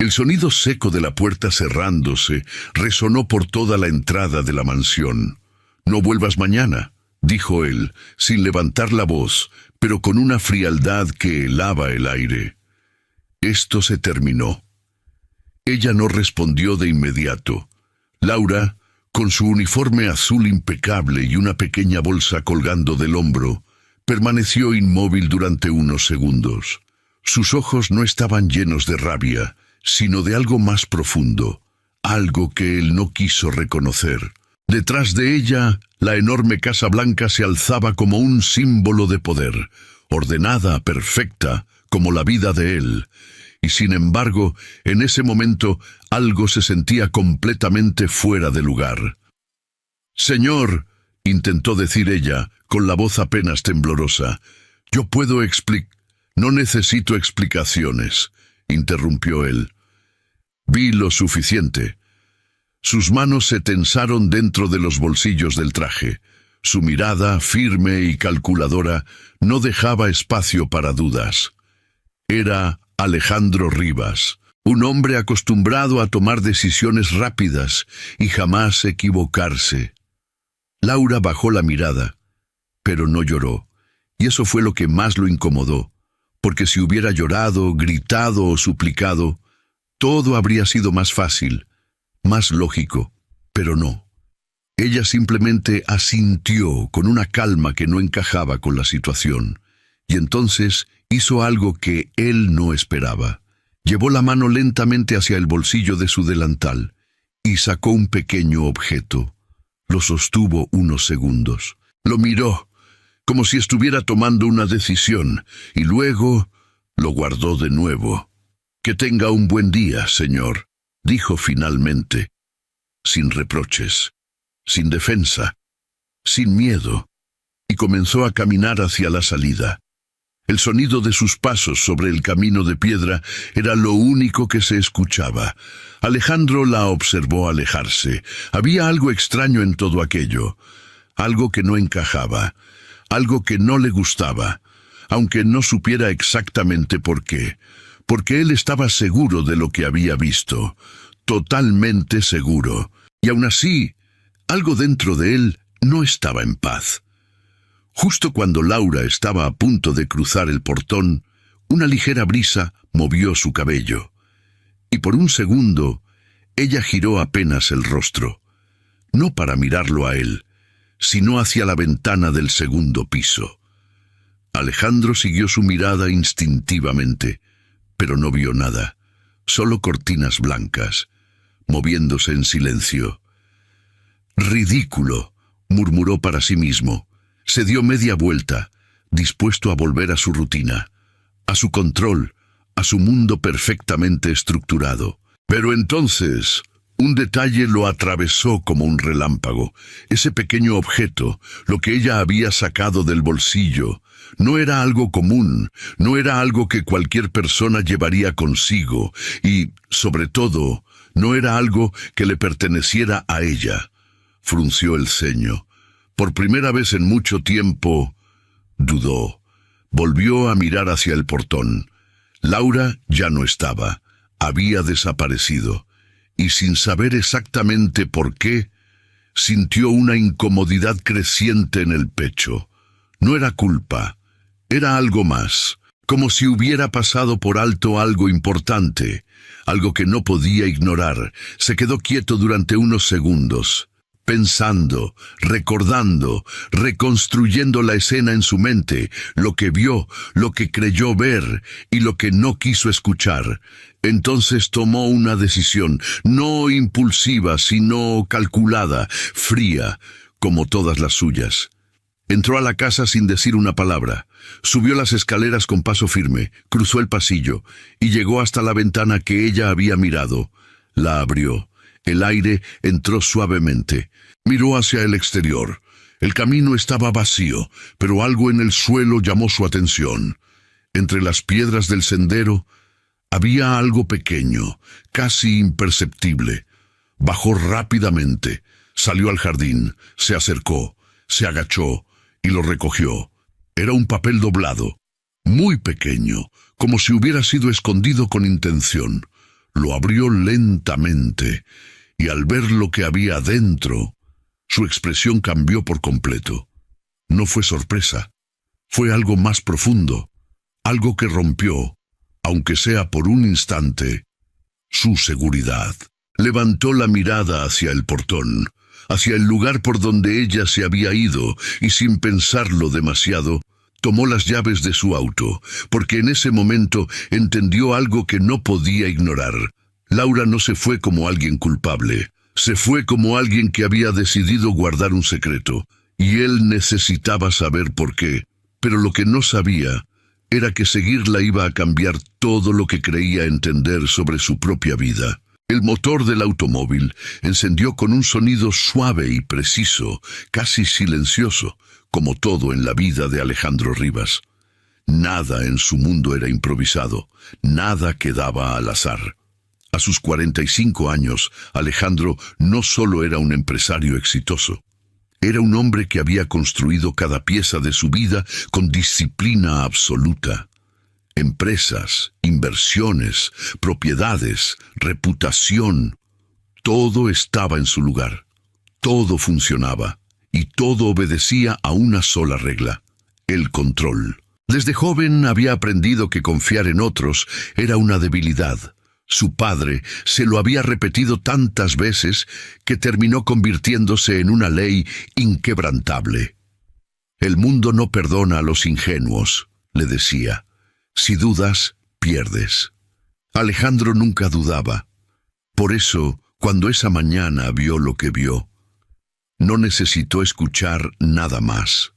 El sonido seco de la puerta cerrándose resonó por toda la entrada de la mansión. «No vuelvas mañana», dijo él, sin levantar la voz, pero con una frialdad que helaba el aire. Esto se terminó. Ella no respondió de inmediato. Laura, con su uniforme azul impecable y una pequeña bolsa colgando del hombro, permaneció inmóvil durante unos segundos. Sus ojos no estaban llenos de rabia, sino de algo más profundo, algo que él no quiso reconocer. Detrás de ella, la enorme Casa Blanca se alzaba como un símbolo de poder, ordenada, perfecta, como la vida de él. Y sin embargo, en ese momento, algo se sentía completamente fuera de lugar. «Señor», intentó decir ella, con la voz apenas temblorosa, «yo puedo explicar». «No necesito explicaciones», interrumpió él. «Vi lo suficiente». Sus manos se tensaron dentro de los bolsillos del traje. Su mirada, firme y calculadora, no dejaba espacio para dudas. Era Alejandro Rivas, un hombre acostumbrado a tomar decisiones rápidas y jamás equivocarse. Laura bajó la mirada, pero no lloró, y eso fue lo que más lo incomodó, porque si hubiera llorado, gritado o suplicado, todo habría sido más fácil, más lógico, pero no. Ella simplemente asintió con una calma que no encajaba con la situación, y entonces hizo algo que él no esperaba. Llevó la mano lentamente hacia el bolsillo de su delantal y sacó un pequeño objeto. Lo sostuvo unos segundos. Lo miró, como si estuviera tomando una decisión, y luego lo guardó de nuevo. «Que tenga un buen día, señor», dijo finalmente, sin reproches, sin defensa, sin miedo, y comenzó a caminar hacia la salida. El sonido de sus pasos sobre el camino de piedra era lo único que se escuchaba. Alejandro la observó alejarse. Había algo extraño en todo aquello, algo que no encajaba, algo que no le gustaba, aunque no supiera exactamente por qué, porque él estaba seguro de lo que había visto, totalmente seguro, y aún así, algo dentro de él no estaba en paz. Justo cuando Laura estaba a punto de cruzar el portón, una ligera brisa movió su cabello, y por un segundo, ella giró apenas el rostro, no para mirarlo a él, sino hacia la ventana del segundo piso. Alejandro siguió su mirada instintivamente, pero no vio nada, solo cortinas blancas, moviéndose en silencio. «Ridículo», murmuró para sí mismo. Se dio media vuelta, dispuesto a volver a su rutina, a su control, a su mundo perfectamente estructurado. Pero entonces, un detalle lo atravesó como un relámpago. Ese pequeño objeto, lo que ella había sacado del bolsillo, no era algo común, no era algo que cualquier persona llevaría consigo, y, sobre todo, no era algo que le perteneciera a ella. Frunció el ceño. Por primera vez en mucho tiempo, dudó. Volvió a mirar hacia el portón. Laura ya no estaba. Había desaparecido. Y sin saber exactamente por qué, sintió una incomodidad creciente en el pecho. No era culpa. Era algo más. Como si hubiera pasado por alto algo importante. Algo que no podía ignorar. Se quedó quieto durante unos segundos, pensando, recordando, reconstruyendo la escena en su mente, lo que vio, lo que creyó ver y lo que no quiso escuchar. Entonces tomó una decisión, no impulsiva, sino calculada, fría, como todas las suyas. Entró a la casa sin decir una palabra, subió las escaleras con paso firme, cruzó el pasillo y llegó hasta la ventana que ella había mirado. La abrió. El aire entró suavemente. Miró hacia el exterior. El camino estaba vacío, pero algo en el suelo llamó su atención. Entre las piedras del sendero había algo pequeño, casi imperceptible. Bajó rápidamente, salió al jardín, se acercó, se agachó y lo recogió. Era un papel doblado, muy pequeño, como si hubiera sido escondido con intención. Lo abrió lentamente, y al ver lo que había dentro, su expresión cambió por completo. No fue sorpresa, fue algo más profundo, algo que rompió, aunque sea por un instante, su seguridad. Levantó la mirada hacia el portón, hacia el lugar por donde ella se había ido, y sin pensarlo demasiado, tomó las llaves de su auto, porque en ese momento entendió algo que no podía ignorar. Laura no se fue como alguien culpable, se fue como alguien que había decidido guardar un secreto, y él necesitaba saber por qué. Pero lo que no sabía era que seguirla iba a cambiar todo lo que creía entender sobre su propia vida. El motor del automóvil encendió con un sonido suave y preciso, casi silencioso, como todo en la vida de Alejandro Rivas. Nada en su mundo era improvisado, nada quedaba al azar. A sus 45 años, Alejandro no solo era un empresario exitoso, era un hombre que había construido cada pieza de su vida con disciplina absoluta. Empresas, inversiones, propiedades, reputación, todo estaba en su lugar, todo funcionaba y todo obedecía a una sola regla: el control. Desde joven había aprendido que confiar en otros era una debilidad. Su padre se lo había repetido tantas veces que terminó convirtiéndose en una ley inquebrantable. El mundo no perdona a los ingenuos, le decía. Si dudas, pierdes. Alejandro nunca dudaba. Por eso, cuando esa mañana vio lo que vio, no necesitó escuchar nada más.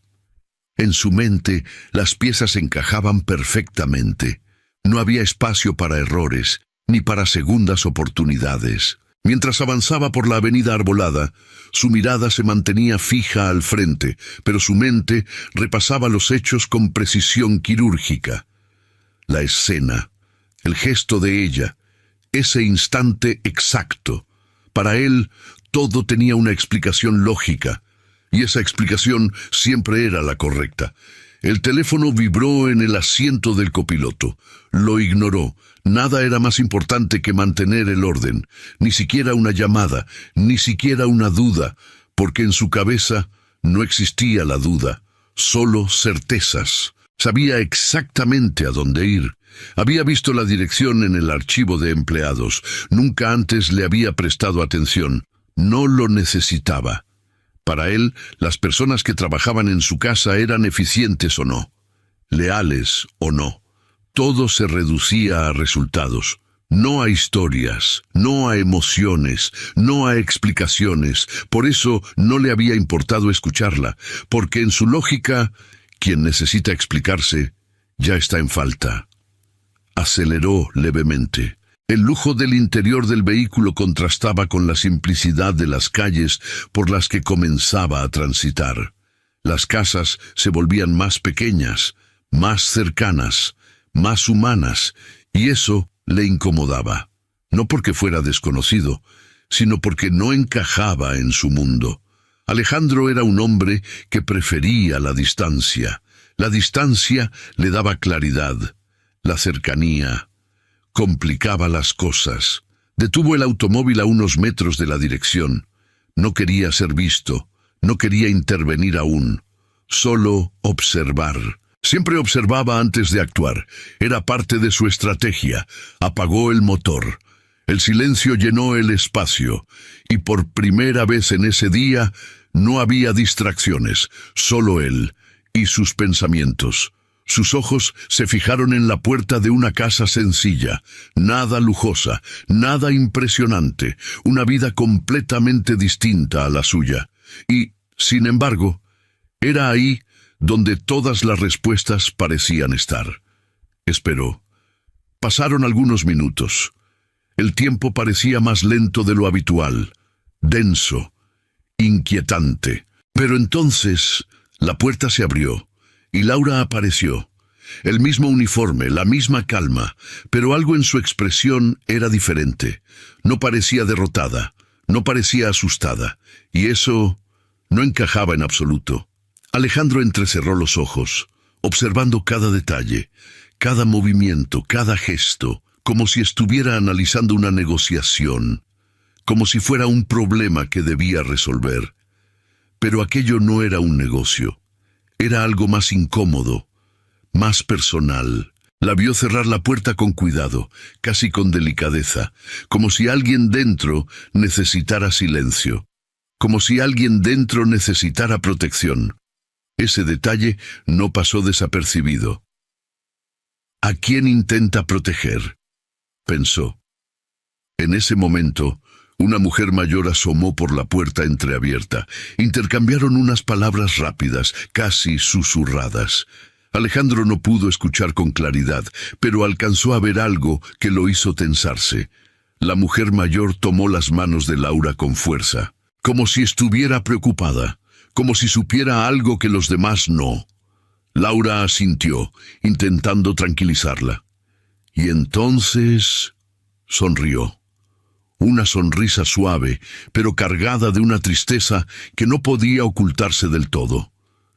En su mente, las piezas encajaban perfectamente. No había espacio para errores, ni para segundas oportunidades. Mientras avanzaba por la avenida arbolada, su mirada se mantenía fija al frente, pero su mente repasaba los hechos con precisión quirúrgica. La escena, el gesto de ella, ese instante exacto. Para él, todo tenía una explicación lógica, y esa explicación siempre era la correcta. El teléfono vibró en el asiento del copiloto. Lo ignoró. Nada era más importante que mantener el orden. Ni siquiera una llamada, ni siquiera una duda, porque en su cabeza no existía la duda, solo certezas. Sabía exactamente a dónde ir. Había visto la dirección en el archivo de empleados. Nunca antes le había prestado atención. No lo necesitaba. Para él, las personas que trabajaban en su casa eran eficientes o no, leales o no. Todo se reducía a resultados, no a historias, no a emociones, no a explicaciones. Por eso no le había importado escucharla, porque en su lógica, quien necesita explicarse ya está en falta. Aceleró levemente. El lujo del interior del vehículo contrastaba con la simplicidad de las calles por las que comenzaba a transitar. Las casas se volvían más pequeñas, más cercanas, más humanas, y eso le incomodaba. No porque fuera desconocido, sino porque no encajaba en su mundo. Alejandro era un hombre que prefería la distancia. La distancia le daba claridad, la cercanía complicaba las cosas. Detuvo el automóvil a unos metros de la dirección. No quería ser visto, no quería intervenir aún, solo observar. Siempre observaba antes de actuar. Era parte de su estrategia. Apagó el motor. El silencio llenó el espacio, y por primera vez en ese día no había distracciones, solo él y sus pensamientos. Sus ojos se fijaron en la puerta de una casa sencilla, nada lujosa, nada impresionante, una vida completamente distinta a la suya. Y, sin embargo, era ahí donde todas las respuestas parecían estar. Esperó. Pasaron algunos minutos. El tiempo parecía más lento de lo habitual, denso, inquietante. Pero entonces la puerta se abrió y Laura apareció. El mismo uniforme, la misma calma, pero algo en su expresión era diferente. No parecía derrotada, no parecía asustada, y eso no encajaba en absoluto. Alejandro entrecerró los ojos, observando cada detalle, cada movimiento, cada gesto, como si estuviera analizando una negociación, como si fuera un problema que debía resolver. Pero aquello no era un negocio, era algo más incómodo, más personal. La vio cerrar la puerta con cuidado, casi con delicadeza, como si alguien dentro necesitara silencio, como si alguien dentro necesitara protección. Ese detalle no pasó desapercibido. ¿A quién intenta proteger?, pensó. En ese momento, una mujer mayor asomó por la puerta entreabierta. Intercambiaron unas palabras rápidas, casi susurradas. Alejandro no pudo escuchar con claridad, pero alcanzó a ver algo que lo hizo tensarse. La mujer mayor tomó las manos de Laura con fuerza, como si estuviera preocupada, como si supiera algo que los demás no. Laura asintió, intentando tranquilizarla. Y entonces sonrió. Una sonrisa suave, pero cargada de una tristeza que no podía ocultarse del todo.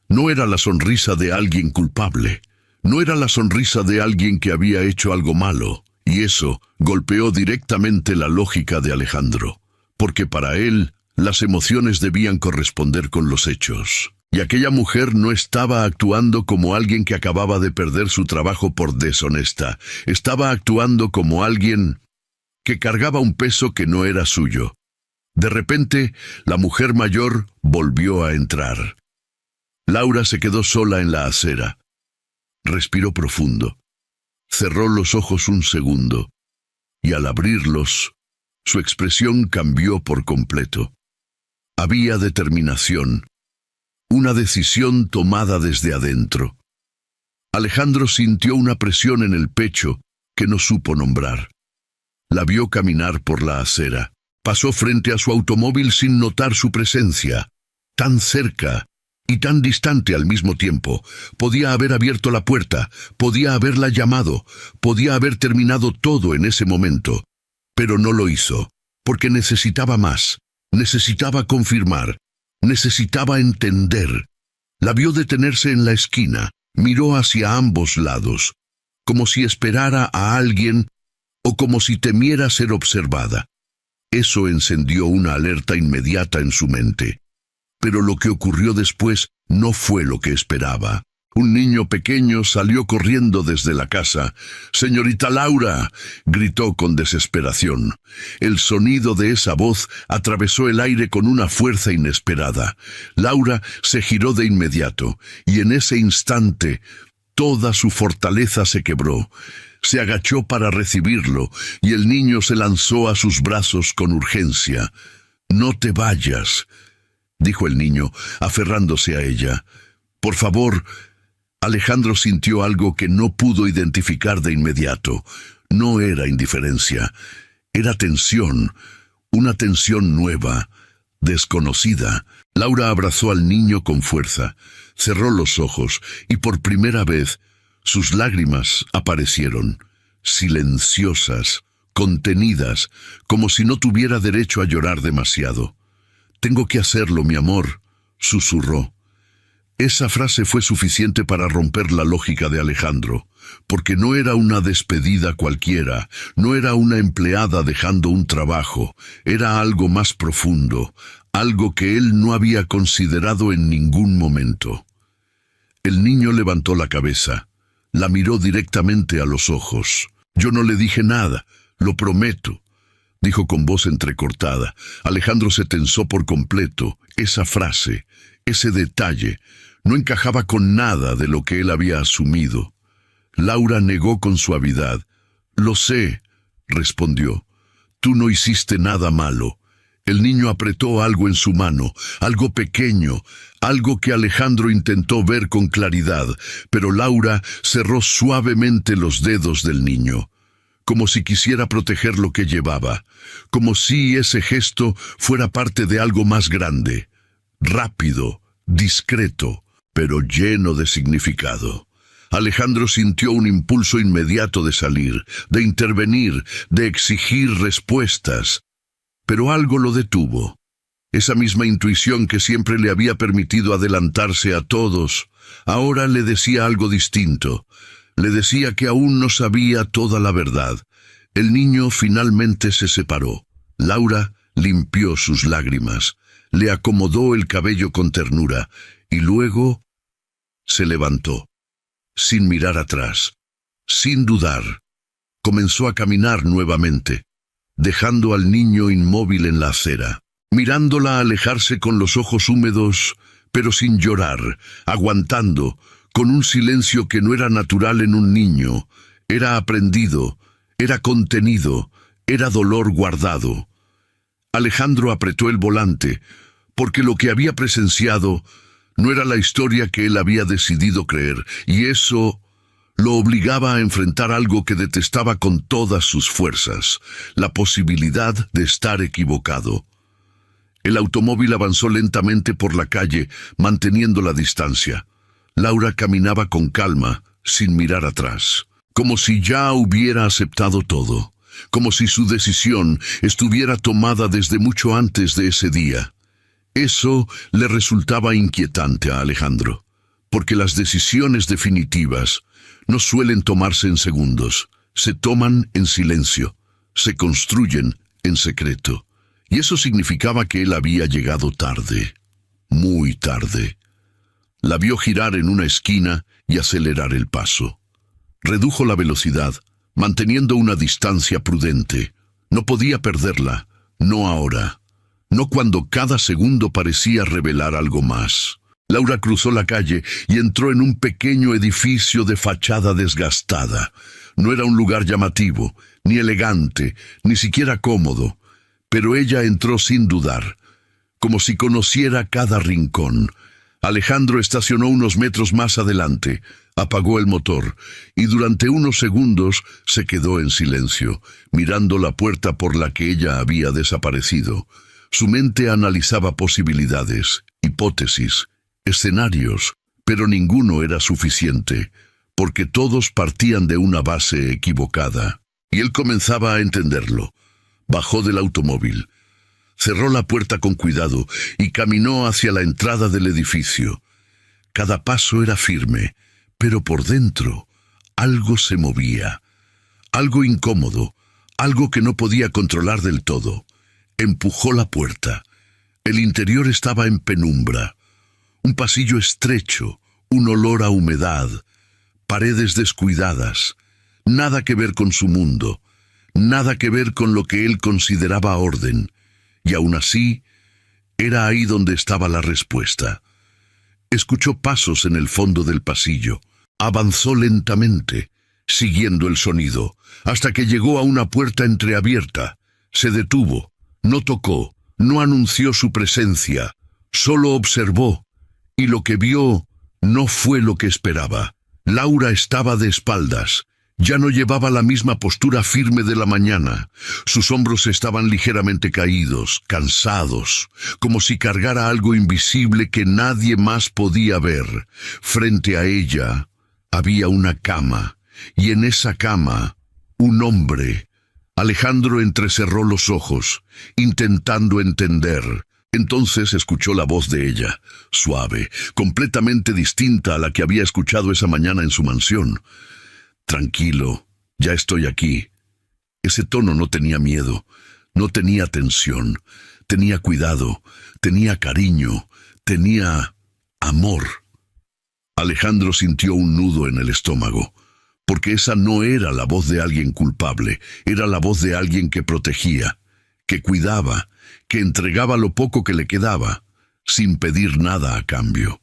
No era la sonrisa de alguien culpable. No era la sonrisa de alguien que había hecho algo malo. Y eso golpeó directamente la lógica de Alejandro. Porque para él, las emociones debían corresponder con los hechos. Y aquella mujer no estaba actuando como alguien que acababa de perder su trabajo por deshonesta. Estaba actuando como alguien que cargaba un peso que no era suyo. De repente, la mujer mayor volvió a entrar. Laura se quedó sola en la acera. Respiró profundo. Cerró los ojos un segundo. Y al abrirlos, su expresión cambió por completo. Había determinación. Una decisión tomada desde adentro. Alejandro sintió una presión en el pecho que no supo nombrar. La vio caminar por la acera. Pasó frente a su automóvil sin notar su presencia. Tan cerca y tan distante al mismo tiempo. Podía haber abierto la puerta, podía haberla llamado, podía haber terminado todo en ese momento. Pero no lo hizo, porque necesitaba más, necesitaba confirmar, necesitaba entender. La vio detenerse en la esquina, miró hacia ambos lados, como si esperara a alguien o como si temiera ser observada. Eso encendió una alerta inmediata en su mente. Pero lo que ocurrió después no fue lo que esperaba. Un niño pequeño salió corriendo desde la casa. «¡Señorita Laura!», gritó con desesperación. El sonido de esa voz atravesó el aire con una fuerza inesperada. Laura se giró de inmediato, y en ese instante toda su fortaleza se quebró. Se agachó para recibirlo, y el niño se lanzó a sus brazos con urgencia. «No te vayas», dijo el niño, aferrándose a ella. «Por favor». Alejandro sintió algo que no pudo identificar de inmediato. No era indiferencia, era tensión, una tensión nueva, desconocida. Laura abrazó al niño con fuerza, cerró los ojos y por primera vez sus lágrimas aparecieron, silenciosas, contenidas, como si no tuviera derecho a llorar demasiado. «Tengo que hacerlo, mi amor», susurró. Esa frase fue suficiente para romper la lógica de Alejandro, porque no era una despedida cualquiera, no era una empleada dejando un trabajo, era algo más profundo, algo que él no había considerado en ningún momento. El niño levantó la cabeza, la miró directamente a los ojos. «Yo no le dije nada, lo prometo», dijo con voz entrecortada. Alejandro se tensó por completo. Esa frase, ese detalle, no encajaba con nada de lo que él había asumido. Laura negó con suavidad. «Lo sé», respondió. «Tú no hiciste nada malo». El niño apretó algo en su mano, algo pequeño, algo que Alejandro intentó ver con claridad, pero Laura cerró suavemente los dedos del niño, como si quisiera proteger lo que llevaba, como si ese gesto fuera parte de algo más grande, rápido, discreto, pero lleno de significado. Alejandro sintió un impulso inmediato de salir, de intervenir, de exigir respuestas. Pero algo lo detuvo. Esa misma intuición que siempre le había permitido adelantarse a todos, ahora le decía algo distinto. Le decía que aún no sabía toda la verdad. El niño finalmente se separó. Laura limpió sus lágrimas, le acomodó el cabello con ternura y luego se levantó. Sin mirar atrás, sin dudar, comenzó a caminar nuevamente, dejando al niño inmóvil en la acera, mirándola alejarse con los ojos húmedos, pero sin llorar, aguantando, con un silencio que no era natural en un niño, era aprendido, era contenido, era dolor guardado. Alejandro apretó el volante, porque lo que había presenciado no era la historia que él había decidido creer, y eso lo obligaba a enfrentar algo que detestaba con todas sus fuerzas, la posibilidad de estar equivocado. El automóvil avanzó lentamente por la calle, manteniendo la distancia. Laura caminaba con calma, sin mirar atrás, como si ya hubiera aceptado todo, como si su decisión estuviera tomada desde mucho antes de ese día. Eso le resultaba inquietante a Alejandro, porque las decisiones definitivas no suelen tomarse en segundos, se toman en silencio, se construyen en secreto. Y eso significaba que él había llegado tarde, muy tarde. La vio girar en una esquina y acelerar el paso. Redujo la velocidad, manteniendo una distancia prudente. No podía perderla, no ahora, no cuando cada segundo parecía revelar algo más. Laura cruzó la calle y entró en un pequeño edificio de fachada desgastada. No era un lugar llamativo, ni elegante, ni siquiera cómodo, pero ella entró sin dudar, como si conociera cada rincón. Alejandro estacionó unos metros más adelante, apagó el motor y durante unos segundos se quedó en silencio, mirando la puerta por la que ella había desaparecido. Su mente analizaba posibilidades, hipótesis, escenarios, pero ninguno era suficiente, porque todos partían de una base equivocada. Y él comenzaba a entenderlo. Bajó del automóvil, cerró la puerta con cuidado y caminó hacia la entrada del edificio. Cada paso era firme, pero por dentro algo se movía, algo incómodo, algo que no podía controlar del todo. Empujó la puerta. El interior estaba en penumbra. Un pasillo estrecho, un olor a humedad, paredes descuidadas, nada que ver con su mundo. Nada que ver con lo que él consideraba orden, y aún así, era ahí donde estaba la respuesta. Escuchó pasos en el fondo del pasillo. Avanzó lentamente, siguiendo el sonido, hasta que llegó a una puerta entreabierta. Se detuvo, no tocó, no anunció su presencia, solo observó, y lo que vio no fue lo que esperaba. Laura estaba de espaldas. Ya no llevaba la misma postura firme de la mañana. Sus hombros estaban ligeramente caídos, cansados, como si cargara algo invisible que nadie más podía ver. Frente a ella había una cama, y en esa cama, un hombre. Alejandro entrecerró los ojos, intentando entender. Entonces escuchó la voz de ella, suave, completamente distinta a la que había escuchado esa mañana en su mansión. Tranquilo, ya estoy aquí. Ese tono no tenía miedo, no tenía tensión, tenía cuidado, tenía cariño, tenía amor. Alejandro sintió un nudo en el estómago, porque esa no era la voz de alguien culpable, era la voz de alguien que protegía, que cuidaba, que entregaba lo poco que le quedaba, sin pedir nada a cambio.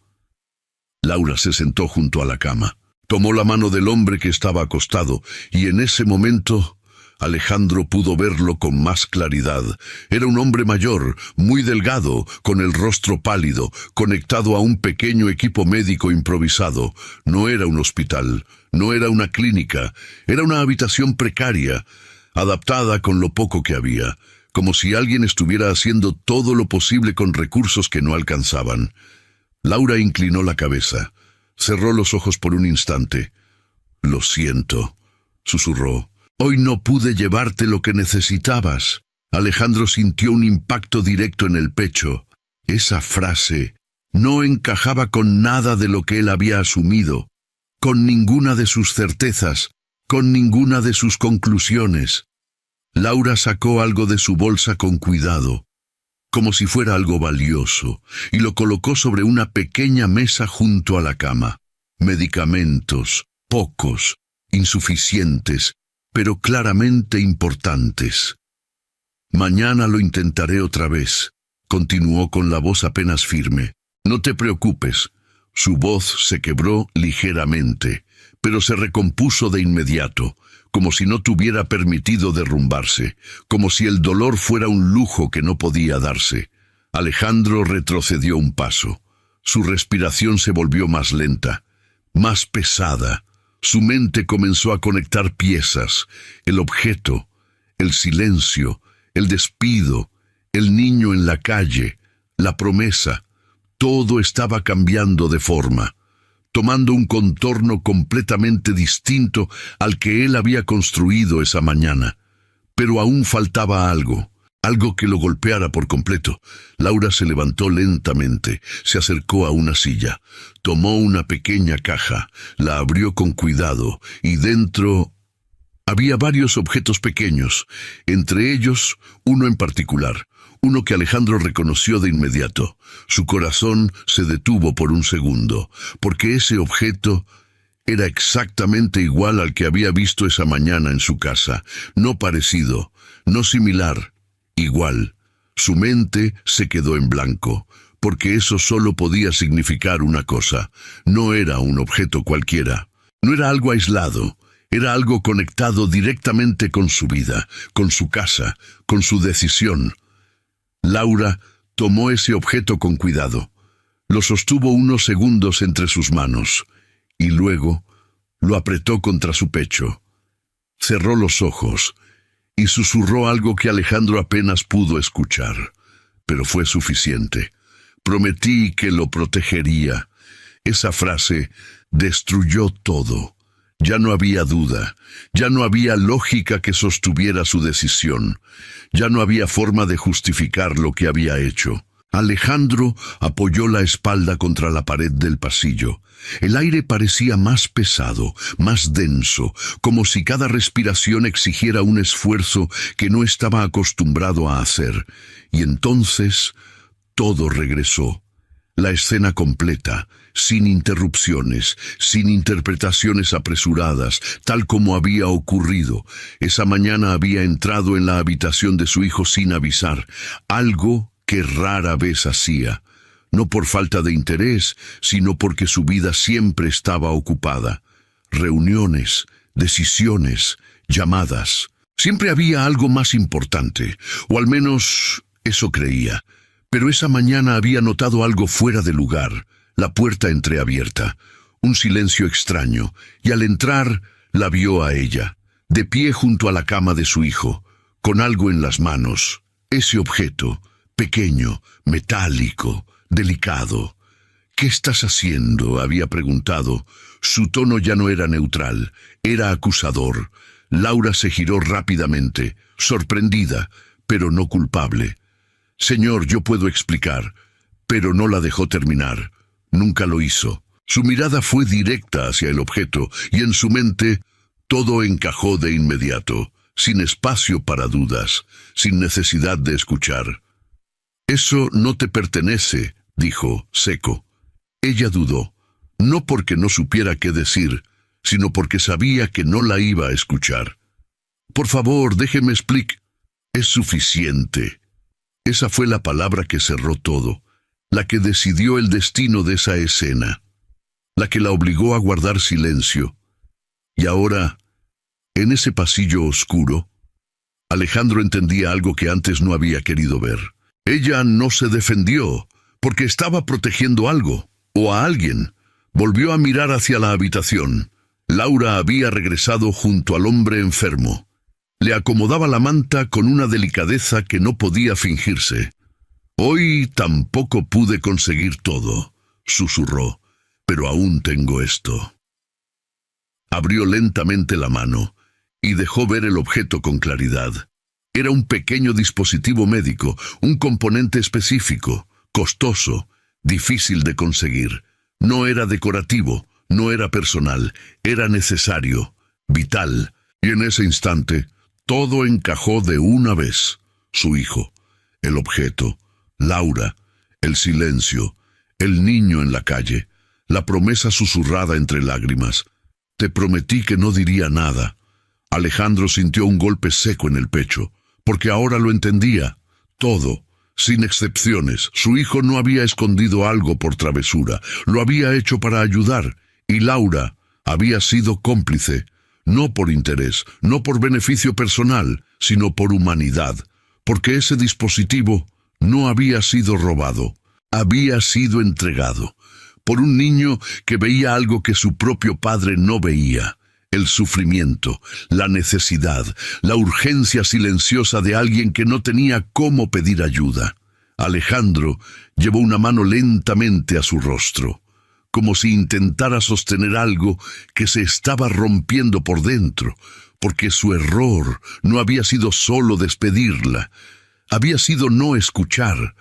Laura se sentó junto a la cama. Tomó la mano del hombre que estaba acostado, y en ese momento Alejandro pudo verlo con más claridad. Era un hombre mayor, muy delgado, con el rostro pálido, conectado a un pequeño equipo médico improvisado. No era un hospital, no era una clínica, era una habitación precaria, adaptada con lo poco que había, como si alguien estuviera haciendo todo lo posible con recursos que no alcanzaban. Laura inclinó la cabeza. Cerró los ojos por un instante. «Lo siento», susurró. «Hoy no pude llevarte lo que necesitabas». Alejandro sintió un impacto directo en el pecho. Esa frase no encajaba con nada de lo que él había asumido, con ninguna de sus certezas, con ninguna de sus conclusiones. Laura sacó algo de su bolsa con cuidado, como si fuera algo valioso, y lo colocó sobre una pequeña mesa junto a la cama. Medicamentos, pocos, insuficientes, pero claramente importantes. «Mañana lo intentaré otra vez», continuó con la voz apenas firme. «No te preocupes». Su voz se quebró ligeramente, pero se recompuso de inmediato, como si no tuviera permitido derrumbarse, como si el dolor fuera un lujo que no podía darse. Alejandro retrocedió un paso. Su respiración se volvió más lenta, más pesada. Su mente comenzó a conectar piezas, el objeto, el silencio, el despido, el niño en la calle, la promesa. Todo estaba cambiando de forma, tomando un contorno completamente distinto al que él había construido esa mañana. Pero aún faltaba algo que lo golpeara por completo. Laura se levantó lentamente, se acercó a una silla, tomó una pequeña caja, la abrió con cuidado, y dentro había varios objetos pequeños, entre ellos uno en particular, uno que Alejandro reconoció de inmediato. Su corazón se detuvo por un segundo, porque ese objeto era exactamente igual al que había visto esa mañana en su casa. No parecido, no similar, igual. Su mente se quedó en blanco, porque eso solo podía significar una cosa. No era un objeto cualquiera, no era algo aislado. Era algo conectado directamente con su vida, con su casa, con su decisión. Laura tomó ese objeto con cuidado, lo sostuvo unos segundos entre sus manos, y luego lo apretó contra su pecho. Cerró los ojos y susurró algo que Alejandro apenas pudo escuchar, pero fue suficiente. Prometí que lo protegería. Esa frase destruyó todo. Ya no había duda, ya no había lógica que sostuviera su decisión, ya no había forma de justificar lo que había hecho. Alejandro apoyó la espalda contra la pared del pasillo. El aire parecía más pesado, más denso, como si cada respiración exigiera un esfuerzo que no estaba acostumbrado a hacer. Y entonces todo regresó. La escena completa, sin interrupciones, sin interpretaciones apresuradas, tal como había ocurrido. Esa mañana había entrado en la habitación de su hijo sin avisar, algo que rara vez hacía, no por falta de interés, sino porque su vida siempre estaba ocupada. Reuniones, decisiones, llamadas. Siempre había algo más importante, o al menos eso creía. Pero esa mañana había notado algo fuera de lugar, la puerta entreabierta, un silencio extraño, y al entrar la vio a ella, de pie junto a la cama de su hijo, con algo en las manos. Ese objeto, pequeño, metálico, delicado. «¿Qué estás haciendo?», había preguntado. Su tono ya no era neutral, era acusador. Laura se giró rápidamente, sorprendida, pero no culpable. «Señor, yo puedo explicar», pero no la dejó terminar. Nunca lo hizo. Su mirada fue directa hacia el objeto, y en su mente todo encajó de inmediato, sin espacio para dudas, sin necesidad de escuchar. «Eso no te pertenece», dijo, seco. Ella dudó, no porque no supiera qué decir, sino porque sabía que no la iba a escuchar. «Por favor, déjeme explicar». «Es suficiente». Esa fue la palabra que cerró todo, la que decidió el destino de esa escena, la que la obligó a guardar silencio. Y ahora, en ese pasillo oscuro, Alejandro entendía algo que antes no había querido ver. Ella no se defendió, porque estaba protegiendo algo, o a alguien. Volvió a mirar hacia la habitación. Laura había regresado junto al hombre enfermo. Le acomodaba la manta con una delicadeza que no podía fingirse. «Hoy tampoco pude conseguir todo», susurró, «pero aún tengo esto». Abrió lentamente la mano y dejó ver el objeto con claridad. Era un pequeño dispositivo médico, un componente específico, costoso, difícil de conseguir. No era decorativo, no era personal, era necesario, vital, y en ese instante Todo encajó de una vez. Su hijo, el objeto, Laura, el silencio, el niño en la calle, la promesa susurrada entre lágrimas. Te prometí que no diría nada. Alejandro sintió un golpe seco en el pecho, porque ahora lo entendía. Todo, sin excepciones. Su hijo no había escondido algo por travesura, lo había hecho para ayudar, y Laura había sido cómplice, no por interés, no por beneficio personal, sino por humanidad, porque ese dispositivo no había sido robado, había sido entregado por un niño que veía algo que su propio padre no veía: el sufrimiento, la necesidad, la urgencia silenciosa de alguien que no tenía cómo pedir ayuda. Alejandro llevó una mano lentamente a su rostro, como si intentara sostener algo que se estaba rompiendo por dentro, porque su error no había sido solo despedirla, había sido no escuchar,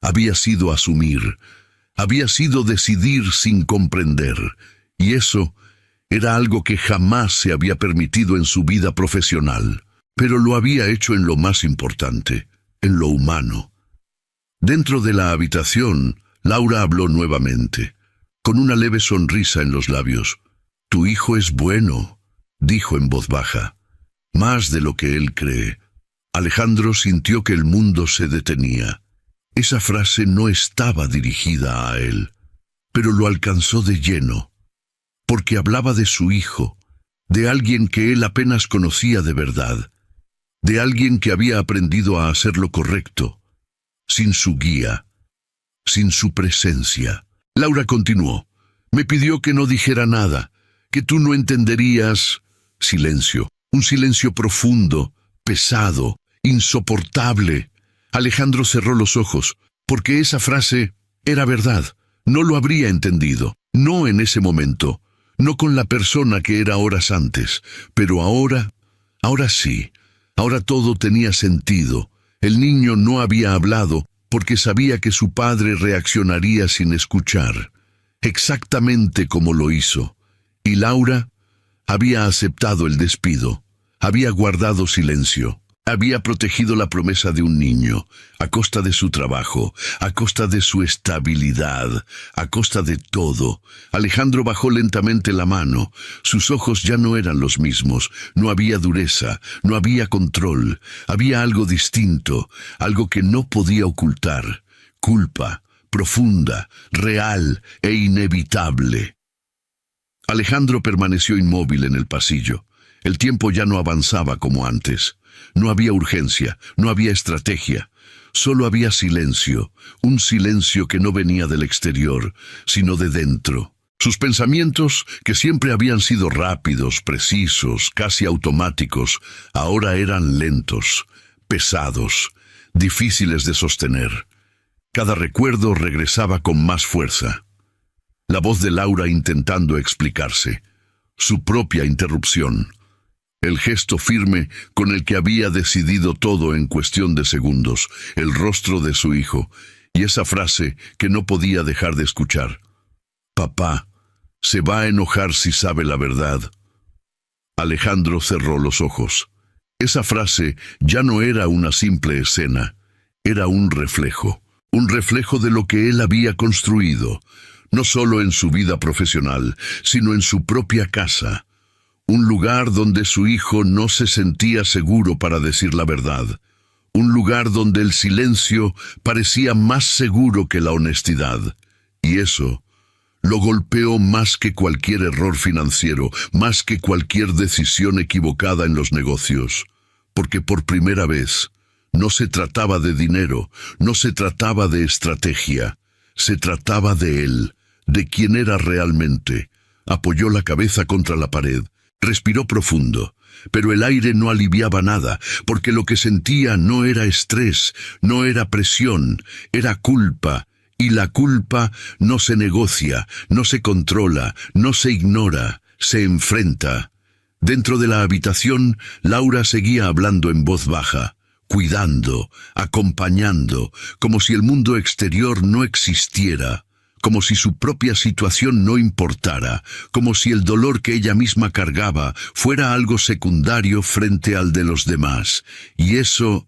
había sido asumir, había sido decidir sin comprender, y eso era algo que jamás se había permitido en su vida profesional, pero lo había hecho en lo más importante, en lo humano. Dentro de la habitación, Laura habló nuevamente, con una leve sonrisa en los labios. «Tu hijo es bueno», dijo en voz baja, «más de lo que él cree». Alejandro sintió que el mundo se detenía. Esa frase no estaba dirigida a él, pero lo alcanzó de lleno, porque hablaba de su hijo, de alguien que él apenas conocía de verdad, de alguien que había aprendido a hacer lo correcto, sin su guía, sin su presencia. Laura continuó. «Me pidió que no dijera nada, que tú no entenderías». Silencio, un silencio profundo, pesado, insoportable. Alejandro cerró los ojos, porque esa frase era verdad. No lo habría entendido, no en ese momento, no con la persona que era horas antes, pero ahora sí, ahora todo tenía sentido. El niño no había hablado porque sabía que su padre reaccionaría sin escuchar, exactamente como lo hizo. Y Laura había aceptado el despido, había guardado silencio. Había protegido la promesa de un niño, a costa de su trabajo, a costa de su estabilidad, a costa de todo. Alejandro bajó lentamente la mano. Sus ojos ya no eran los mismos. No había dureza, no había control. Había algo distinto, algo que no podía ocultar. Culpa, profunda, real e inevitable. Alejandro permaneció inmóvil en el pasillo. El tiempo ya no avanzaba como antes. No había urgencia, no había estrategia. Solo había silencio, un silencio que no venía del exterior, sino de dentro. Sus pensamientos, que siempre habían sido rápidos, precisos, casi automáticos, ahora eran lentos, pesados, difíciles de sostener. Cada recuerdo regresaba con más fuerza. La voz de Laura intentando explicarse, su propia interrupción, el gesto firme con el que había decidido todo en cuestión de segundos, el rostro de su hijo, y esa frase que no podía dejar de escuchar. «Papá se va a enojar si sabe la verdad». Alejandro cerró los ojos. Esa frase ya no era una simple escena, era un reflejo de lo que él había construido, no solo en su vida profesional, sino en su propia casa. Un lugar donde su hijo no se sentía seguro para decir la verdad. Un lugar donde el silencio parecía más seguro que la honestidad. Y eso lo golpeó más que cualquier error financiero, más que cualquier decisión equivocada en los negocios. Porque por primera vez no se trataba de dinero, no se trataba de estrategia. Se trataba de él, de quién era realmente. Apoyó la cabeza contra la pared. Respiró profundo, pero el aire no aliviaba nada, porque lo que sentía no era estrés, no era presión, era culpa, y la culpa no se negocia, no se controla, no se ignora, se enfrenta. Dentro de la habitación, Laura seguía hablando en voz baja, cuidando, acompañando, como si el mundo exterior no existiera, como si su propia situación no importara, como si el dolor que ella misma cargaba fuera algo secundario frente al de los demás. Y eso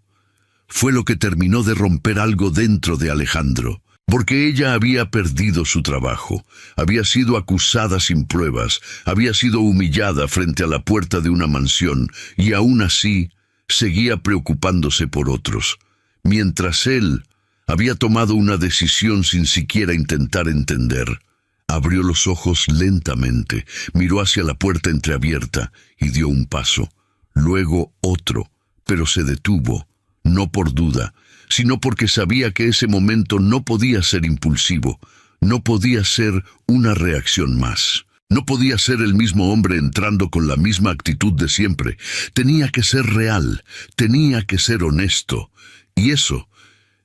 fue lo que terminó de romper algo dentro de Alejandro. Porque ella había perdido su trabajo, había sido acusada sin pruebas, había sido humillada frente a la puerta de una mansión, y aún así seguía preocupándose por otros, mientras él había tomado una decisión sin siquiera intentar entender. Abrió los ojos lentamente, miró hacia la puerta entreabierta y dio un paso, luego otro, pero se detuvo, no por duda, sino porque sabía que ese momento no podía ser impulsivo, no podía ser una reacción más. No podía ser el mismo hombre entrando con la misma actitud de siempre. Tenía que ser real, tenía que ser honesto, y eso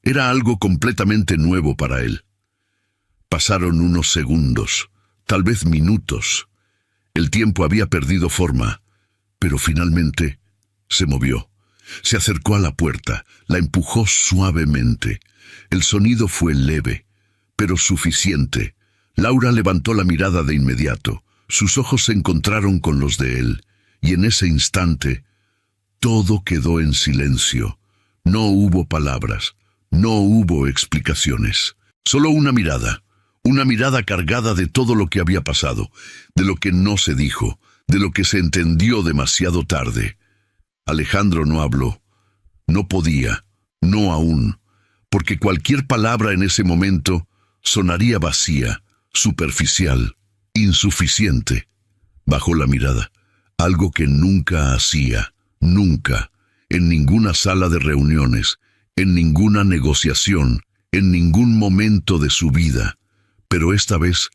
era algo completamente nuevo para él. Pasaron unos segundos, tal vez minutos. El tiempo había perdido forma, pero finalmente se movió. Se acercó a la puerta, la empujó suavemente. El sonido fue leve, pero suficiente. Laura levantó la mirada de inmediato. Sus ojos se encontraron con los de él, y en ese instante todo quedó en silencio. No hubo palabras, no hubo explicaciones. Solo una mirada cargada de todo lo que había pasado, de lo que no se dijo, de lo que se entendió demasiado tarde. Alejandro no habló. No podía, no aún, porque cualquier palabra en ese momento sonaría vacía, superficial, insuficiente. Bajó la mirada, algo que nunca hacía, nunca, en ninguna sala de reuniones, en ninguna negociación, en ningún momento de su vida. Pero esta vez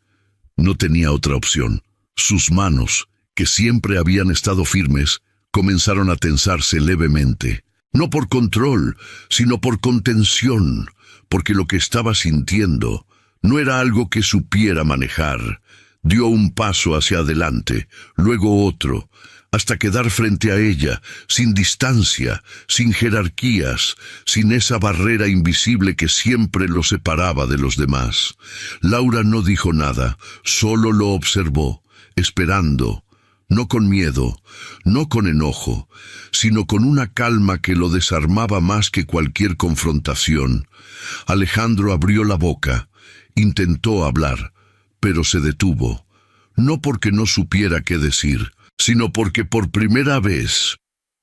no tenía otra opción. Sus manos, que siempre habían estado firmes, comenzaron a tensarse levemente, no por control, sino por contención, porque lo que estaba sintiendo no era algo que supiera manejar. Dio un paso hacia adelante, luego otro, hasta quedar frente a ella, sin distancia, sin jerarquías, sin esa barrera invisible que siempre lo separaba de los demás. Laura no dijo nada, solo lo observó, esperando, no con miedo, no con enojo, sino con una calma que lo desarmaba más que cualquier confrontación. Alejandro abrió la boca, intentó hablar, pero se detuvo, no porque no supiera qué decir, sino porque por primera vez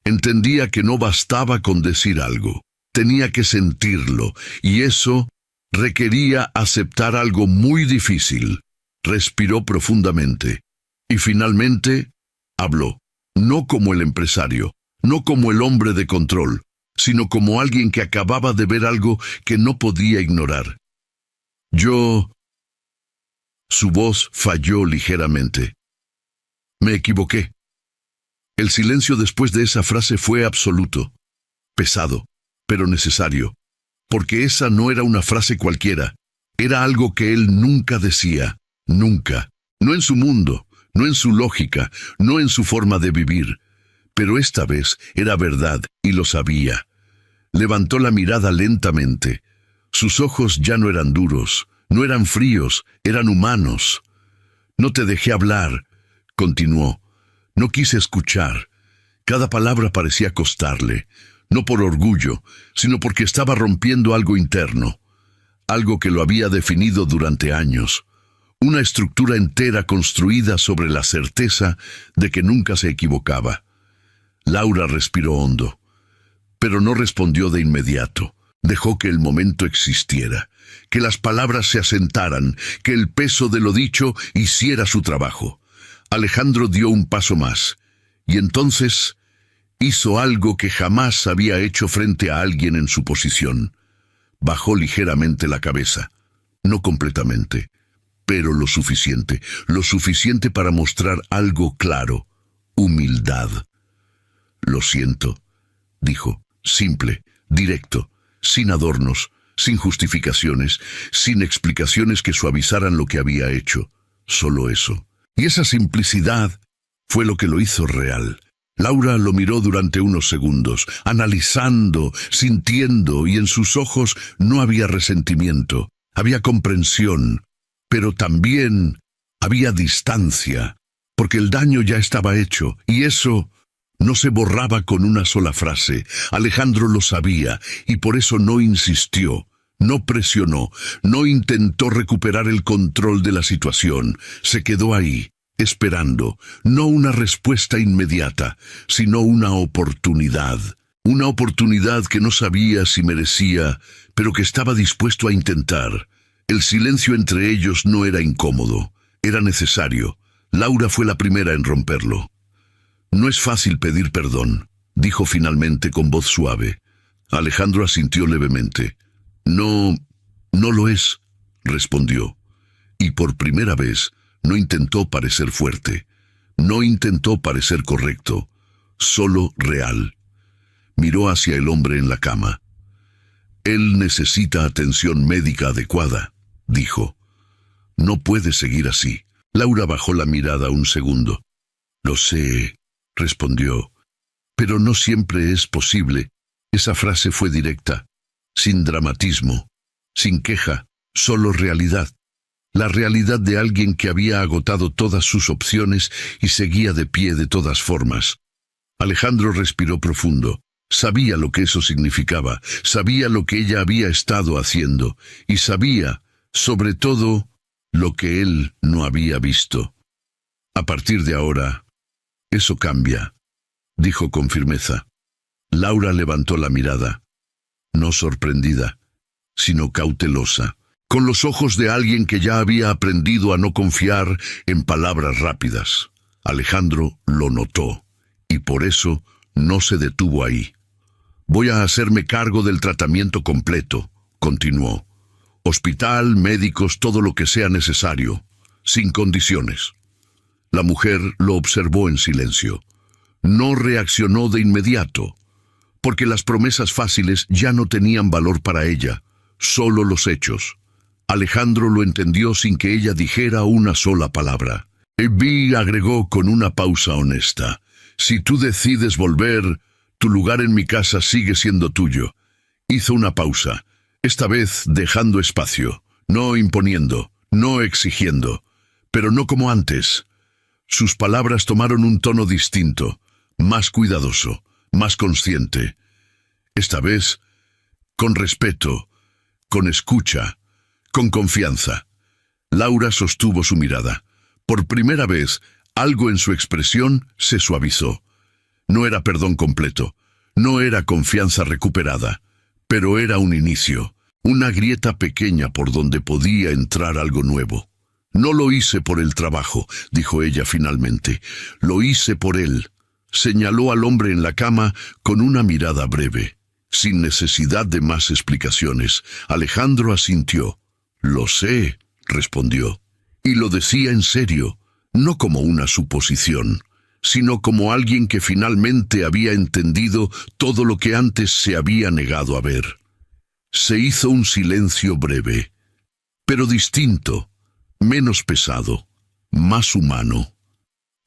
entendía que no bastaba con decir algo, tenía que sentirlo, y eso requería aceptar algo muy difícil. Respiró profundamente, y finalmente habló, no como el empresario, no como el hombre de control, sino como alguien que acababa de ver algo que no podía ignorar. Su voz falló ligeramente. Me equivoqué. El silencio después de esa frase fue absoluto, pesado, pero necesario, porque esa no era una frase cualquiera, era algo que él nunca decía, nunca, no en su mundo, no en su lógica, no en su forma de vivir, pero esta vez era verdad y lo sabía. Levantó la mirada lentamente. Sus ojos ya no eran duros, no eran fríos, eran humanos. No te dejé hablar, continuó. No quise escuchar. Cada palabra parecía costarle, no por orgullo, sino porque estaba rompiendo algo interno, algo que lo había definido durante años. Una estructura entera construida sobre la certeza de que nunca se equivocaba. Laura respiró hondo, pero no respondió de inmediato. Dejó que el momento existiera, que las palabras se asentaran, que el peso de lo dicho hiciera su trabajo. Alejandro dio un paso más, y entonces hizo algo que jamás había hecho frente a alguien en su posición. Bajó ligeramente la cabeza, no completamente, pero lo suficiente para mostrar algo claro, humildad. Lo siento, dijo, simple, directo, sin adornos, sin justificaciones, sin explicaciones que suavizaran lo que había hecho, solo eso. Y esa simplicidad fue lo que lo hizo real. Laura lo miró durante unos segundos, analizando, sintiendo, y en sus ojos no había resentimiento, había comprensión. pero también había distancia, porque el daño ya estaba hecho, y eso no se borraba con una sola frase. Alejandro lo sabía, y por eso no insistió, no presionó, no intentó recuperar el control de la situación. Se quedó ahí, esperando, no una respuesta inmediata, sino una oportunidad. Una oportunidad que no sabía si merecía, pero que estaba dispuesto a intentar. El silencio entre ellos no era incómodo, era necesario. Laura fue la primera en romperlo. «No es fácil pedir perdón», dijo finalmente con voz suave. Alejandro asintió levemente. «No lo es», respondió. Y por primera vez no intentó parecer fuerte, no intentó parecer correcto, solo real. Miró hacia el hombre en la cama. «Él necesita atención médica adecuada», dijo. «No puede seguir así». Laura bajó la mirada un segundo. «Lo sé», respondió, «pero no siempre es posible». Esa frase fue directa, sin dramatismo, sin queja, solo realidad. La realidad de alguien que había agotado todas sus opciones y seguía de pie de todas formas. Alejandro respiró profundo. Sabía lo que eso significaba, sabía lo que ella había estado haciendo, y sabía, sobre todo, lo que él no había visto. «A partir de ahora, eso cambia», dijo con firmeza. Laura levantó la mirada, no sorprendida, sino cautelosa, con los ojos de alguien que ya había aprendido a no confiar en palabras rápidas. Alejandro lo notó, y por eso no se detuvo ahí. «Voy a hacerme cargo del tratamiento completo», continuó. «Hospital, médicos, todo lo que sea necesario, sin condiciones». La mujer lo observó en silencio. No reaccionó de inmediato, porque las promesas fáciles ya no tenían valor para ella, solo los hechos. Alejandro lo entendió sin que ella dijera una sola palabra. Vi, agregó con una pausa honesta, «si tú decides volver, tu lugar en mi casa sigue siendo tuyo». Hizo una pausa, esta vez dejando espacio, no imponiendo, no exigiendo, pero no como antes. Sus palabras tomaron un tono distinto, más cuidadoso, más consciente. Esta vez, con respeto, con escucha, con confianza. Laura sostuvo su mirada. Por primera vez, algo en su expresión se suavizó. No era perdón completo, no era confianza recuperada, pero era un inicio, una grieta pequeña por donde podía entrar algo nuevo. «No lo hice por el trabajo», dijo ella finalmente. «Lo hice por él». Señaló al hombre en la cama con una mirada breve, sin necesidad de más explicaciones. Alejandro asintió. «Lo sé», respondió. Y lo decía en serio, no como una suposición, sino como alguien que finalmente había entendido todo lo que antes se había negado a ver. Se hizo un silencio breve, pero distinto, menos pesado, más humano.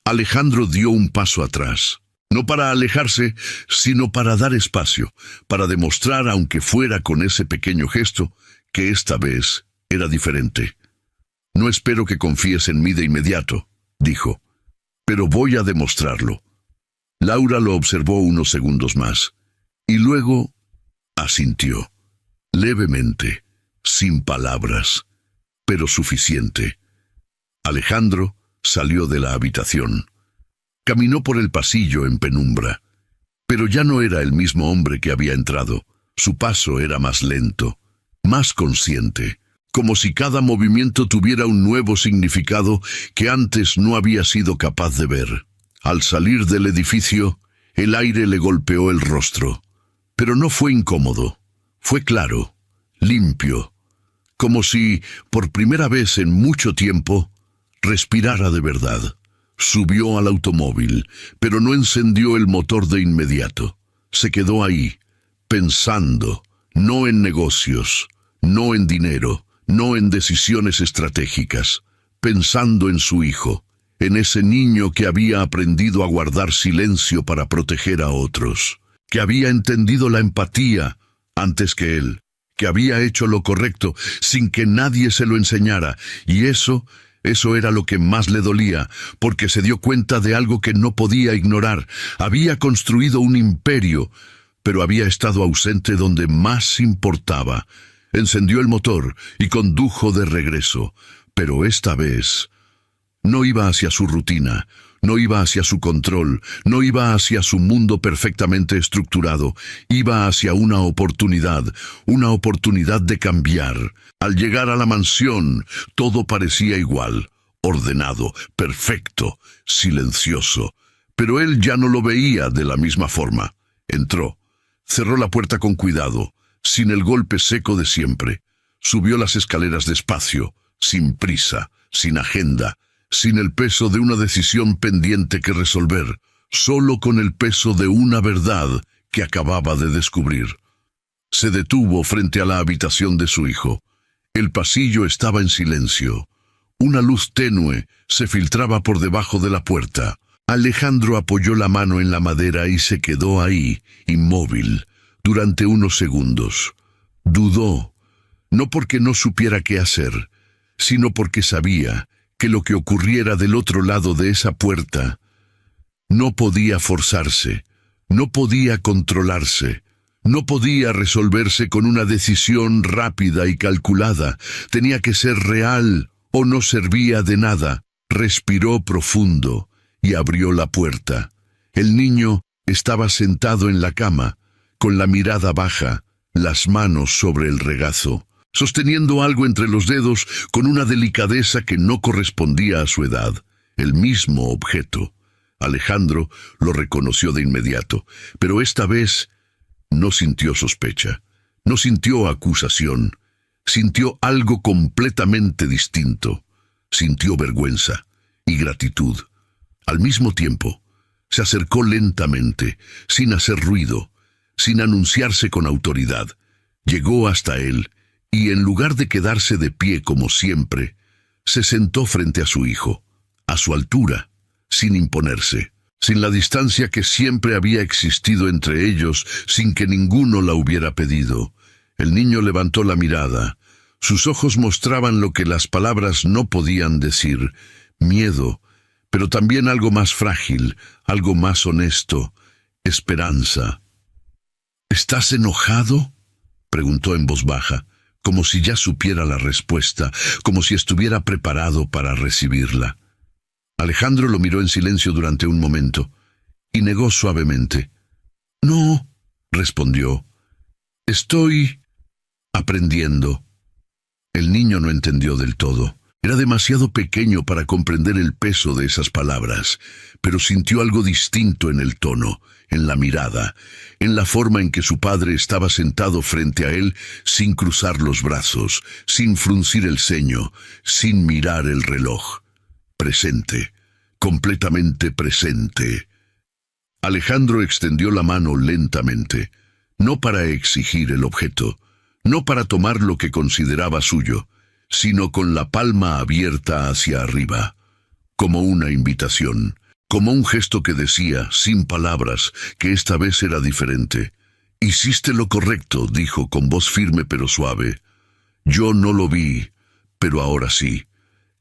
Alejandro dio un paso atrás, no para alejarse, sino para dar espacio, para demostrar, aunque fuera con ese pequeño gesto, que esta vez era diferente. «No espero que confíes en mí de inmediato», dijo, «pero voy a demostrarlo». Laura lo observó unos segundos más, y luego asintió, levemente, sin palabras, pero suficiente. Alejandro salió de la habitación. Caminó por el pasillo en penumbra, pero ya no era el mismo hombre que había entrado. Su paso era más lento, más consciente, como si cada movimiento tuviera un nuevo significado que antes no había sido capaz de ver. Al salir del edificio, el aire le golpeó el rostro, pero no fue incómodo, fue claro, limpio, como si, por primera vez en mucho tiempo, respirara de verdad. Subió al automóvil, pero no encendió el motor de inmediato. Se quedó ahí, pensando, no en negocios, no en dinero, no en decisiones estratégicas, pensando en su hijo, en ese niño que había aprendido a guardar silencio para proteger a otros, que había entendido la empatía antes que él, que había hecho lo correcto sin que nadie se lo enseñara, y eso era lo que más le dolía, porque se dio cuenta de algo que no podía ignorar. Había construido un imperio, pero había estado ausente donde más importaba. Encendió el motor y condujo de regreso, pero esta vez no iba hacia su rutina, no iba hacia su control, no iba hacia su mundo perfectamente estructurado, iba hacia una oportunidad de cambiar. Al llegar a la mansión, todo parecía igual, ordenado, perfecto, silencioso. Pero él ya no lo veía de la misma forma. Entró, cerró la puerta con cuidado, sin el golpe seco de siempre. Subió las escaleras despacio, sin prisa, sin agenda, sin el peso de una decisión pendiente que resolver, solo con el peso de una verdad que acababa de descubrir. Se detuvo frente a la habitación de su hijo. El pasillo estaba en silencio. Una luz tenue se filtraba por debajo de la puerta. Alejandro apoyó la mano en la madera y se quedó ahí, inmóvil, durante unos segundos. Dudó, no porque no supiera qué hacer, sino porque sabía que lo que ocurriera del otro lado de esa puerta no podía forzarse, no podía controlarse, no podía resolverse con una decisión rápida y calculada. Tenía que ser real o no servía de nada. Respiró profundo y abrió la puerta. El niño estaba sentado en la cama, con la mirada baja, las manos sobre el regazo, sosteniendo algo entre los dedos con una delicadeza que no correspondía a su edad. El mismo objeto. Alejandro lo reconoció de inmediato, pero esta vez no sintió sospecha, no sintió acusación, sintió algo completamente distinto. Sintió vergüenza y gratitud. Al mismo tiempo, se acercó lentamente, sin hacer ruido, sin anunciarse con autoridad. Llegó hasta él y, en lugar de quedarse de pie como siempre, se sentó frente a su hijo, a su altura, sin imponerse, sin la distancia que siempre había existido entre ellos, sin que ninguno la hubiera pedido. El niño levantó la mirada. Sus ojos mostraban lo que las palabras no podían decir: miedo, pero también algo más frágil, algo más honesto: esperanza. ¿Estás enojado?, preguntó en voz baja, como si ya supiera la respuesta, como si estuviera preparado para recibirla. Alejandro lo miró en silencio durante un momento y negó suavemente. «No», respondió, «estoy aprendiendo». El niño no entendió del todo. Era demasiado pequeño para comprender el peso de esas palabras, pero sintió algo distinto en el tono, en la mirada, en la forma en que su padre estaba sentado frente a él, sin cruzar los brazos, sin fruncir el ceño, sin mirar el reloj. Presente, completamente presente. Alejandro extendió la mano lentamente, no para exigir el objeto, no para tomar lo que consideraba suyo, sino con la palma abierta hacia arriba, como una invitación, como un gesto que decía, sin palabras, que esta vez era diferente. «Hiciste lo correcto», dijo con voz firme pero suave. «Yo no lo vi, pero ahora sí».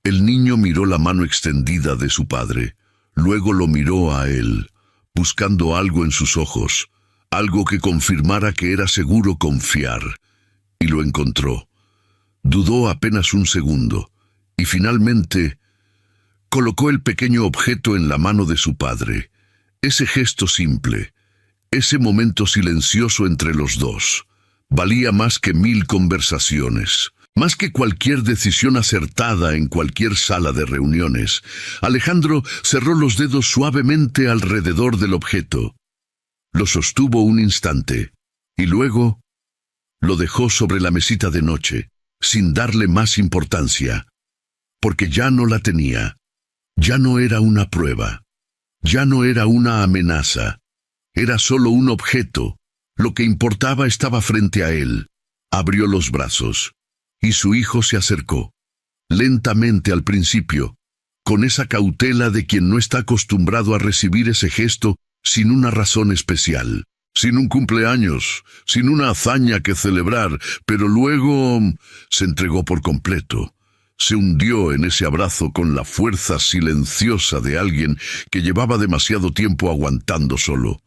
El niño miró la mano extendida de su padre, luego lo miró a él, buscando algo en sus ojos, algo que confirmara que era seguro confiar, y lo encontró. Dudó apenas un segundo, y finalmente colocó el pequeño objeto en la mano de su padre. Ese gesto simple, ese momento silencioso entre los dos, valía más que 1000 conversaciones, más que cualquier decisión acertada en cualquier sala de reuniones. Alejandro cerró los dedos suavemente alrededor del objeto. Lo sostuvo un instante, y luego lo dejó sobre la mesita de noche, sin darle más importancia, porque ya no la tenía. Ya no era una prueba, ya no era una amenaza, era solo un objeto. Lo que importaba estaba frente a él. Abrió los brazos, y su hijo se acercó, lentamente al principio, con esa cautela de quien no está acostumbrado a recibir ese gesto sin una razón especial. sin un cumpleaños, sin una hazaña que celebrar, pero luego se entregó por completo. Se hundió en ese abrazo con la fuerza silenciosa de alguien que llevaba demasiado tiempo aguantando solo.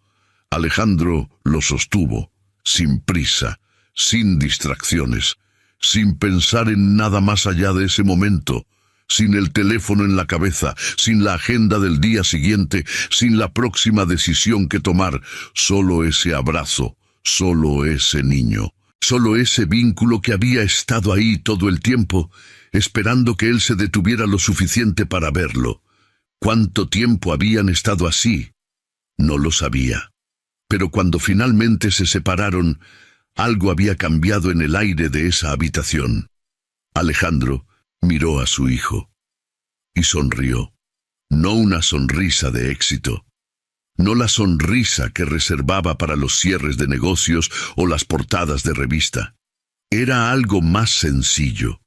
Alejandro lo sostuvo, sin prisa, sin distracciones, sin pensar en nada más allá de ese momento, sin el teléfono en la cabeza, sin la agenda del día siguiente, sin la próxima decisión que tomar, solo ese abrazo, solo ese niño, solo ese vínculo que había estado ahí todo el tiempo, esperando que él se detuviera lo suficiente para verlo. ¿Cuánto tiempo habían estado así? No lo sabía. Pero cuando finalmente se separaron, algo había cambiado en el aire de esa habitación. Alejandro miró a su hijo y sonrió. No una sonrisa de éxito, no la sonrisa que reservaba para los cierres de negocios o las portadas de revista. Era algo más sencillo,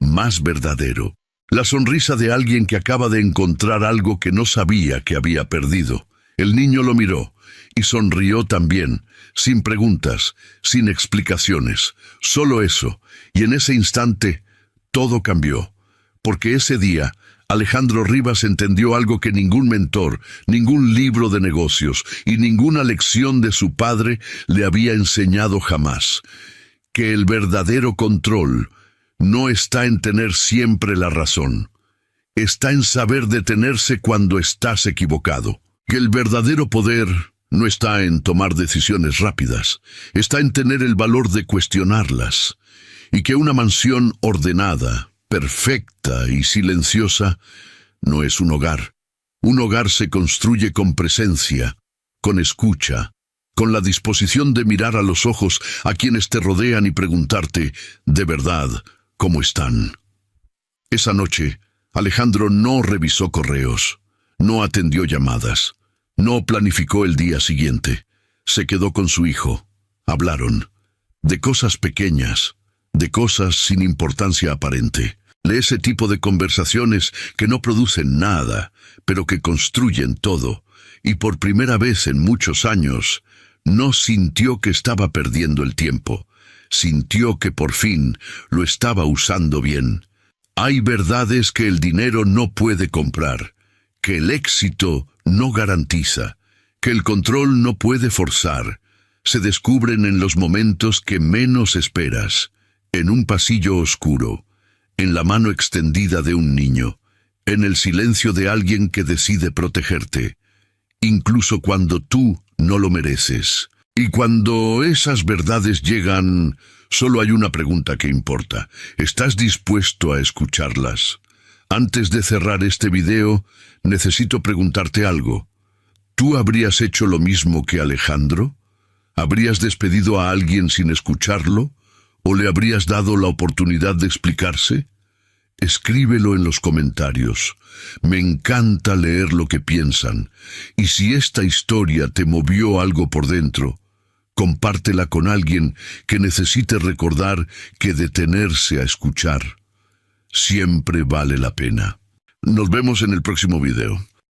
más verdadero. La sonrisa de alguien que acaba de encontrar algo que no sabía que había perdido. El niño lo miró y sonrió también, sin preguntas, sin explicaciones, solo eso, y en ese instante todo cambió, porque ese día Alejandro Rivas entendió algo que ningún mentor, ningún libro de negocios y ninguna lección de su padre le había enseñado jamás, que el verdadero control no está en tener siempre la razón, está en saber detenerse cuando estás equivocado, que el verdadero poder no está en tomar decisiones rápidas, está en tener el valor de cuestionarlas, y que una mansión ordenada, perfecta y silenciosa no es un hogar. Un hogar se construye con presencia, con escucha, con la disposición de mirar a los ojos a quienes te rodean y preguntarte, de verdad, ¿cómo están? Esa noche, Alejandro no revisó correos, no atendió llamadas, no planificó el día siguiente. Se quedó con su hijo. Hablaron de cosas pequeñas, de cosas sin importancia aparente, de ese tipo de conversaciones que no producen nada, pero que construyen todo, y por primera vez en muchos años, no sintió que estaba perdiendo el tiempo, sintió que por fin lo estaba usando bien. Hay verdades que el dinero no puede comprar, que el éxito no garantiza, que el control no puede forzar, se descubren en los momentos que menos esperas, en un pasillo oscuro, en la mano extendida de un niño, en el silencio de alguien que decide protegerte, incluso cuando tú no lo mereces. Y cuando esas verdades llegan, solo hay una pregunta que importa. ¿Estás dispuesto a escucharlas? Antes de cerrar este video, necesito preguntarte algo. ¿Tú habrías hecho lo mismo que Alejandro? ¿Habrías despedido a alguien sin escucharlo? ¿O le habrías dado la oportunidad de explicarse? Escríbelo en los comentarios. Me encanta leer lo que piensan. Y si esta historia te movió algo por dentro, compártela con alguien que necesite recordar que detenerse a escuchar siempre vale la pena. Nos vemos en el próximo video.